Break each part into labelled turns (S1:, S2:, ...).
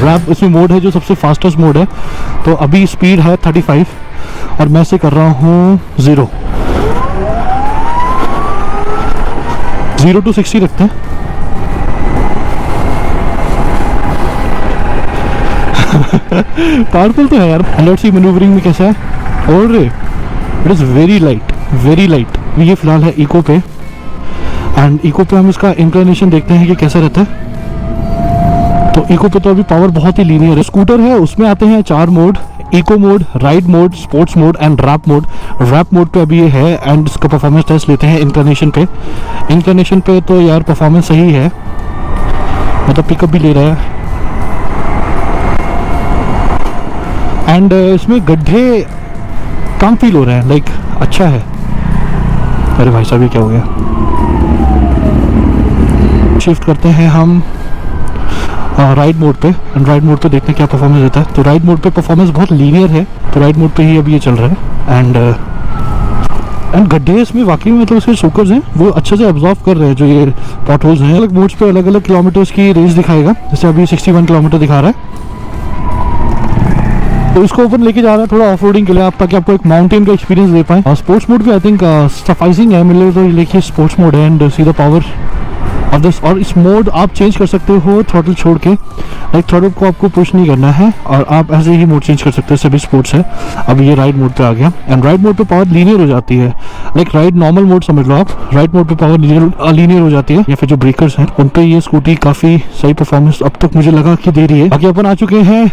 S1: Rap इसमें mode है जो सबसे फास्टेस्ट मोड है। तो अभी स्पीड है 35 और मैं इसे कर रहा हूँ 0 to 60 रखते हैं। पावरफुल तो है यार। लेट्स सी मैन्यूवरिंग में कैसा है। और इट इज़ वेरी लाइट। ये फिलहाल है इको पे, एंड इको पे हम इसका इंक्लिनेशन देखते हैं कि कैसा रहता है। तो इको पे तो अभी पावर बहुत ही लीनियर है। स्कूटर है उसमें आते हैं 4 mode, eco mode, ride mode, sports mode and rap mode. Rap mode पे अभी ये है एंड इसका परफॉर्मेंस टेस्ट लेते हैं इंक्लिनेशन पे। तो यार परफॉर्मेंस सही है, मतलब पिकअप भी ले रहा है। एंड इसमें गड्ढे कम फील हो रहे हैं, लाइक अच्छा है। अरे भाई साहब ये क्या हो गया। शिफ्ट करते हैं हम राइड मोड पे, एंड राइड मोड पे देखते हैं क्या परफॉर्मेंस देता है। तो राइड मोड पे परफॉर्मेंस बहुत लीनियर है, तो राइड मोड पे ही अभी ये चल रहा है। एंड गड्ढे इसमें वाकई में मतलब उसके सोकर्स हैं वो अच्छे से ऑब्जॉर्व कर रहे हैं। जो ये पॉट होल्स हैं अलग मोड्स पे अलग अलग किलोमीटर्स की रेंज दिखाएगा। जैसे अभी 61 किलोमीटर दिखा रहा है। तो इसको ऊपर लेके जा रहा है थोड़ा ऑफ रोडिंग के लिए, ताकि आपको एक माउंटेन का एक्सपीरियंस दे पाए। और स्पोर्ट्स मोड भी आई थिंक सफाइसिंग है मिले तो देखिए स्पोर्ट्स मोड है and see the power of this. और इस मोड आप चेंज कर सकते हो थ्रॉटल छोड़ के, लाइक थ्रॉटल को आपको पुश नहीं करना है और आप ऐसे ही मोड चेंज कर सकते हो। सभी स्पोर्ट्स है। अब ये राइड मोड पे आ गया एंड राइड मोड पे पावर लीनियर हो जाती है, लाइक राइड नॉर्मल मोड समझ लो आप। राइड मोड पे पावर लीनियर हो जाती है, या फिर जो ब्रेकर्स हैं उन पे ये स्कूटी काफ़ी सही परफॉर्मेंस अब तक मुझे लगा कि दे रही है। बाकी अपन आ चुके हैं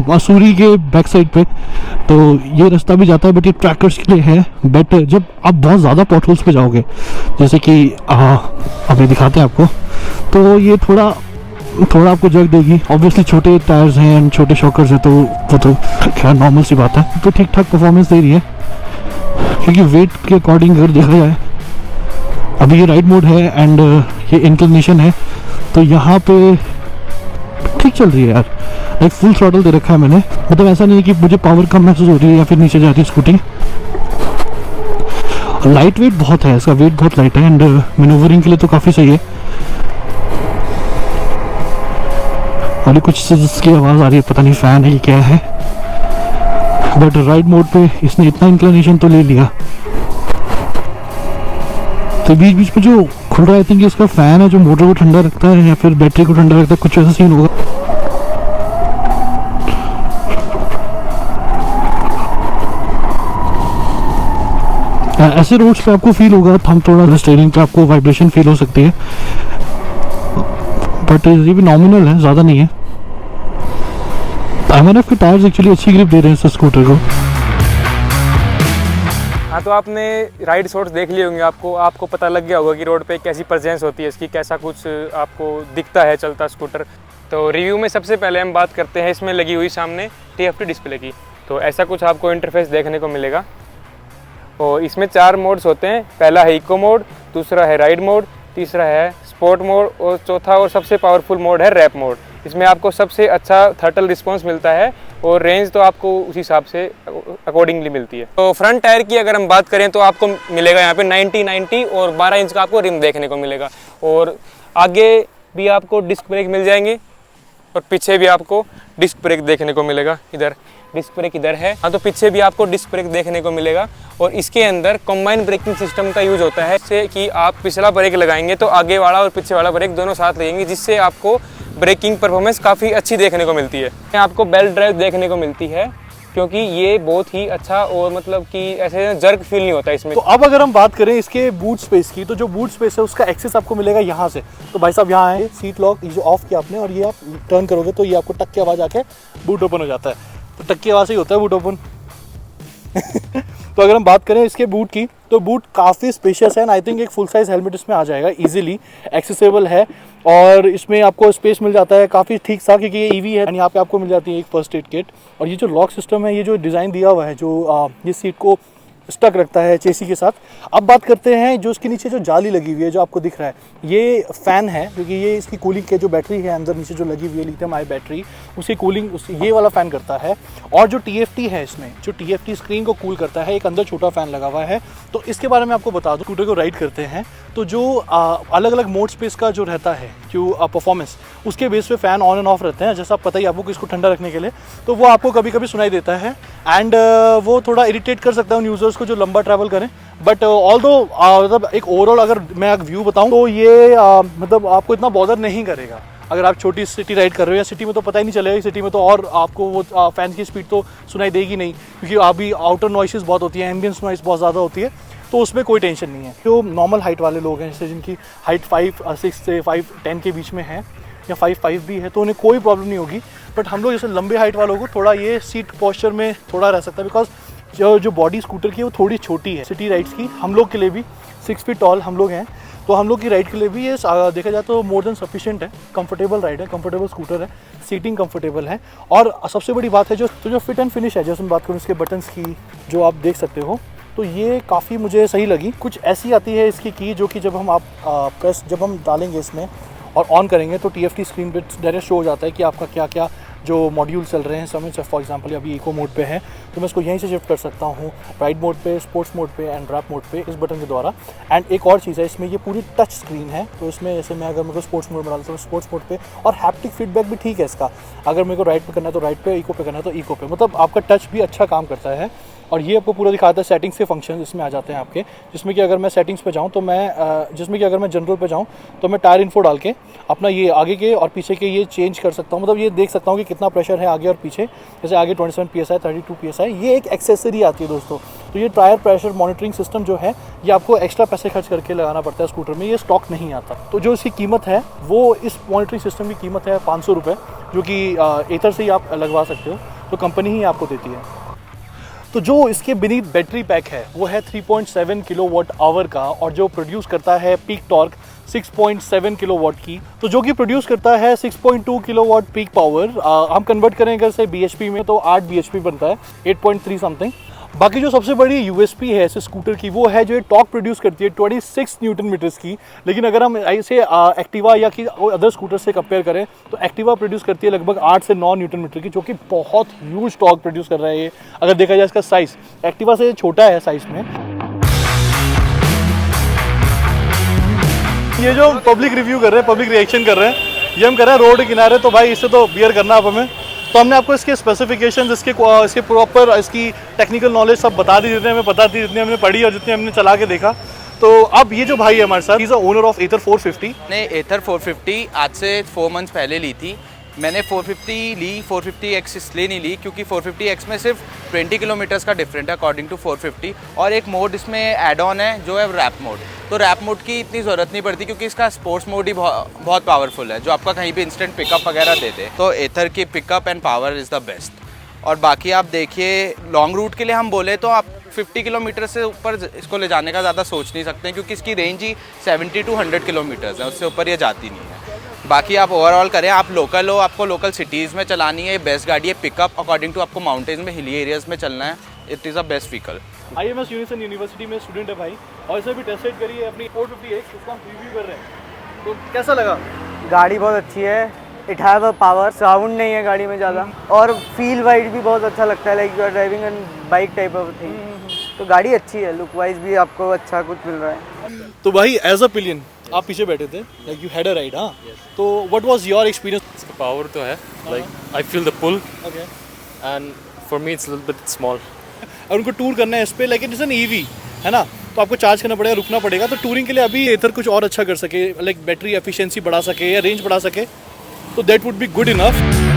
S1: मसूरी के बैक साइड पे, तो ये रास्ता भी जाता है बट ये ट्रैकर्स के लिए है। बट जब आप बहुत ज़्यादा पॉटहोल्स पे जाओगे, जैसे कि अभी दिखाते हैं आपको, तो ये थोड़ा आपको जग देगी। ऑब्वियसली छोटे टायर्स हैं एंड छोटे शॉकर्स हैं, तो वो तो खैर नॉर्मल सी बात है। तो ठीक ठाक परफॉर्मेंस दे रही है, क्योंकि वेट के अकॉर्डिंग अगर देखा जाए। अभी ये राइड मोड है एंड ये इंक्लिनेशन है, तो यहाँ पे ठीक चल रही है यार। लाइक फुल थ्रॉटल दे रखा है मैंने, मतलब ऐसा नहीं है कि मुझे पावर कम महसूस हो रही है या फिर नीचे जा रही है स्कूटी। लाइट वेट बहुत है, इसका वेट बहुत लाइट है एंड मैन्यूवरिंग के लिए तो काफ़ी सही है। और कुछ जिसकी आवाज़ आ रही है, पता नहीं फ़ैन है कि क्या है। बट राइड मोड पे इसने इतना इंक्लिनेशन तो ले लिया, तो बीच बीच में जो खुल रहा है आई थिंक इसका फ़ैन है जो मोटर को ठंडा रखता है या फिर बैटरी को ठंडा रखता है, कुछ ऐसा सीन होगा। ऐसे रोड्स पे आपको फील होगा हम थोड़ा स्टीयरिंग पे आपको वाइब्रेशन फील हो सकती है, बट ये भी नॉमिनल है, ज़्यादा नहीं है। एमआरएफ के टायर्स एक्चुअली अच्छी ग्रिप दे रहे हैं इस स्कूटर को।
S2: हाँ, तो आपने राइड शॉट्स देख लिए होंगे, आपको पता लग गया होगा कि रोड पे कैसी प्रेजेंस होती है इसकी, कैसा कुछ आपको दिखता है चलता स्कूटर। तो रिव्यू में सबसे पहले हम बात करते हैं इसमें लगी हुई सामने TFT डिस्प्ले की। तो ऐसा कुछ आपको इंटरफेस देखने को मिलेगा और इसमें 4 मोड्स होते हैं। पहला है इको मोड, दूसरा है राइड मोड, तीसरा है स्पोर्ट मोड और चौथा और सबसे पावरफुल मोड है रैप मोड। इसमें आपको सबसे अच्छा थर्टल रिस्पॉन्स मिलता है और रेंज तो आपको उस हिसाब से अकॉर्डिंगली मिलती है। तो फ्रंट टायर की अगर हम बात करें तो आपको मिलेगा यहाँ पे 90 और 12 इंच का आपको रिम देखने को मिलेगा। और आगे भी आपको डिस्क ब्रेक मिल जाएंगे और पीछे भी आपको डिस्क ब्रेक देखने को मिलेगा। इधर डिस्क ब्रेक इधर है, हाँ, तो पीछे भी आपको डिस्क ब्रेक देखने को मिलेगा। और इसके अंदर कंबाइन ब्रेकिंग सिस्टम का यूज होता है, जिससे कि आप पिछला ब्रेक लगाएंगे तो आगे वाला और पीछे वाला ब्रेक दोनों साथ लगेंगे, जिससे आपको ब्रेकिंग परफॉर्मेंस काफ़ी अच्छी देखने को मिलती है। आपको बेल्ट ड्राइव देखने को मिलती है, क्योंकि ये बहुत ही अच्छा और मतलब कि ऐसे जर्क फील नहीं होता इसमें।
S1: तो अब अगर हम बात करें इसके बूट स्पेस की, तो जो बूट स्पेस है उसका एक्सेस आपको मिलेगा यहाँ से। तो भाई साहब यहाँ है सीट लॉक, ये जो ऑफ किया आपने और ये आप टर्न करोगे तो ये आपको टक की आवाज़ आके बूट ओपन हो जाता है। तो टक की आवाज़ ही होता है बूट ओपन। तो अगर हम बात करें इसके बूट की, तो बूट काफ़ी स्पेशियस है एंड आई थिंक एक फुल साइज़ हेलमेट इसमें आ जाएगा, इजीली एक्सेसिबल है। और इसमें आपको स्पेस मिल जाता है काफ़ी ठीक सा, क्योंकि ये ईवी है एंड यहाँ पे आपको मिल जाती है एक फर्स्ट एड किट। और ये जो लॉक सिस्टम है, ये जो डिज़ाइन दिया हुआ है, जो ये सीट को स्टक रखता है चेसी के साथ। अब बात करते हैं जो इसके नीचे जो जाली लगी हुई है, जो आपको दिख रहा है, ये फ़ैन है, क्योंकि ये इसकी कूलिंग के जो बैटरी है अंदर नीचे जो लगी हुई है लिथियम आयन बैटरी, उसकी कूलिंग ये वाला फ़ैन करता है। और जो TFT है, इसमें जो TFT स्क्रीन को कूल करता है, एक अंदर छोटा फ़ैन लगा हुआ है। तो इसके बारे में आपको बता दूँ, स्कूटर को राइड करते हैं तो जो अलग अलग मोड स्पेस का जो रहता है, परफॉर्मेंस, उसके बेस पे फ़ैन ऑन एंड ऑफ रहते हैं, जैसा पता ही आपको कि इसको ठंडा रखने के लिए, तो वो आपको कभी कभी सुनाई देता है एंड वो थोड़ा इरिटेट कर सकता है उन यूज़र्स को जो लंबा ट्रैवल करें। बट ऑल्दो मतलब एक ओवरऑल अगर मैं व्यू बताऊँ तो ये मतलब आपको इतना बॉदर नहीं करेगा। अगर आप छोटी सिटी राइड कर रहे हो, या सिटी में तो पता ही नहीं चलेगा, सिटी में तो और आपको वो फ़ैन की स्पीड तो सुनाई देगी नहीं, क्योंकि अभी आउटर नॉइसेस बहुत होती है, एम्बियंस नॉइस बहुत ज़्यादा होती है, तो उसमें कोई टेंशन नहीं है। जो नॉर्मल हाइट वाले लोग हैं, जैसे जिनकी हाइट 5'6" से 5'10" के बीच में है, या 5'5" भी है, तो उन्हें कोई प्रॉब्लम नहीं होगी। बट हम लोग जैसे लंबे हाइट वालों को थोड़ा ये सीट पोस्चर में थोड़ा रह सकता है, बिकॉज जो बॉडी स्कूटर की है वो थोड़ी छोटी है सिटी राइड्स की। हम लोग के लिए भी 6 फीट टॉल हम लोग हैं, तो हम लोग की राइड के लिए भी ये देखा जाए तो मोर देन सफिशिएंट है। कंफर्टेबल राइड है, कंफर्टेबल स्कूटर है, सीटिंग कंफर्टेबल है, और सबसे बड़ी बात है जो फिट एंड फिनिश है, जैसे मैं बात करूँ इसके बटन्स की, जो आप देख सकते हो, तो ये काफ़ी मुझे सही लगी। कुछ ऐसी आती है इसकी की जो कि जब हम डालेंगे इसमें और ऑन करेंगे तो TFT स्क्रीन पे डायरेक्ट शो हो जाता है कि आपका क्या क्या जो मॉड्यूल चल रहे हैं समय से। फॉर एग्जांपल अभी इको मोड पे है, तो मैं इसको यहीं से शिफ्ट कर सकता हूँ राइड मोड पे, स्पोर्ट्स मोड पे एंड रैप मोड पे इस बटन के द्वारा। एंड एक और चीज़ है, इसमें ये पूरी टच स्क्रीन है, तो इसमें जैसे मैं अगर मेरे को स्पोर्ट्स मोड में डालता हूँ स्पोर्ट्स मोड पे, और हैप्टिक फीडबैक भी ठीक है इसका। अगर मेरे को राइड पे करना है तो राइड पे, इको पे करना है तो इको पे, मतलब आपका टच भी अच्छा काम करता है। और ये आपको पूरा दिखाता है सेटिंग्स के फंक्शन इसमें आ जाते हैं आपके, जिसमें कि अगर मैं सेटिंग्स पे जाऊँ तो मैं जनरल पे जाऊँ तो मैं टायर इन्फो डाल के अपना ये आगे के और पीछे के ये चेंज कर सकता हूँ, मतलब ये देख सकता हूँ कि कितना प्रेशर है आगे और पीछे। जैसे आगे 27 PSI, 32 PSI, ये एक एक्सेसरी आती है दोस्तों। तो ये टायर प्रेशर मॉनिटरिंग सिस्टम जो है, ये आपको एक्स्ट्रा पैसे खर्च करके लगाना पड़ता है स्कूटर में, ये स्टॉक नहीं आता। तो जो इसकी कीमत है वो, इस मॉनिटरिंग सिस्टम की कीमत है 500 रुपये, जो कि एथर से ही आप लगवा सकते हो, तो कंपनी ही आपको देती है। तो जो इसके बीनीथ बैटरी पैक है वो है 3.7 किलोवाट आवर का, और जो प्रोड्यूस करता है पीक टॉर्क 6.7 किलोवाट की, तो जो कि प्रोड्यूस करता है 6.2 किलोवाट पीक पावर। हम कन्वर्ट करें अगर से BHP में तो 8 BHP बनता है, 8.3 समथिंग। बाकी जो सबसे बड़ी USP है इस स्कूटर की, वो है जो ये टॉर्क प्रोड्यूस करती है 26 न्यूटन मीटर्स की। लेकिन अगर हम ऐसे एक्टिवा या कि अदर स्कूटर से कंपेयर करें तो एक्टिवा प्रोड्यूस करती है लगभग 8 से 9 न्यूटन मीटर की, जो कि बहुत ह्यूज टॉर्क प्रोड्यूस कर रहा है ये। अगर देखा जाए इसका साइज़ एक्टिवा से छोटा है साइज़ में। ये जो पब्लिक रिव्यू कर रहे हैं, पब्लिक रिएक्शन कर रहे हैं, ये हम कर रहे हैं रोड किनारे, तो भाई इससे तो बियर करना आप हमें। तो हमने आपको इसके स्पेसिफिकेशंस, इसके प्रॉपर इसकी टेक्निकल नॉलेज सब बता दी, जितने हमें पता थी, जितने हमने पढ़ी और जितने हमने चला के देखा। तो अब ये जो भाई है हमारे साथ, इज अ ओनर ऑफ एथर 450।
S3: ने एथर 450 आज से 4 मंथ्स पहले ली थी। मैंने 450 ली, 450X इसलिए नहीं ली क्योंकि 450X में सिर्फ 20 किलोमीटर्स का डिफरेंट है अकॉर्डिंग टू 450, और एक मोड इसमें एड ऑन है जो है रैप मोड। तो रैप मोड की इतनी ज़रूरत नहीं पड़ती क्योंकि इसका स्पोर्ट्स मोड ही बहुत पावरफुल है, जो आपका कहीं भी इंस्टेंट पिकअप वगैरह दे दे। तो एथर की pickup and power is the best. और बाकी आप देखिए, लॉन्ग रूट के लिए हम बोले तो आप 50 किलोमीटर से ऊपर इसको ले जाने का ज़्यादा सोच नहीं सकते, क्योंकि इसकी रेंज ही 70 to 100 किलोमीटर्स है, उससे ऊपर ये जाती नहीं है। बाकी आप ओवरऑल करें, आप लोकल हो, आपको लोकल सिटीज़ में चलानी है, ये बेस्ट गाड़ी है। पिकअप अकॉर्डिंग टू आपको माउंटेन्स में, हिली एरियाज़ में चलना है, it is a best vehicle.
S1: IMS unison university में स्टूडेंट है भाई, और इसे भी टेस्ट राइड करिए अपनी 450X, उसको हम रिव्यू कर रहे हैं। तो कैसा लगा?
S4: गाड़ी बहुत अच्छी है, it have a power, sound नहीं है गाड़ी में ज़्यादा, और फील वाइज भी बहुत अच्छा लगता है, like you are driving an bike type of thing. तो गाड़ी अच्छी है, लुक वाइज भी आपको अच्छा कुछ मिल रहा है।
S1: तो भाई एज अ पिलियन आप पीछे बैठे थे, like you had a ride, हाँ, तो व्हाट वाज योर एक्सपीरियंस?
S5: इसका पावर तो है, like I feel the pull,
S1: okay,
S5: and for me it's little bit small.
S1: और उनको टूर करना है इस पे, लेकिन इट्स एन EV है ना, तो आपको चार्ज करना पड़ेगा, रुकना पड़ेगा। तो टूरिंग के लिए अभी एथर कुछ और अच्छा कर सके, लाइक बैटरी एफिशिएंसी बढ़ा सके या रेंज बढ़ा सके, तो that would be good enough.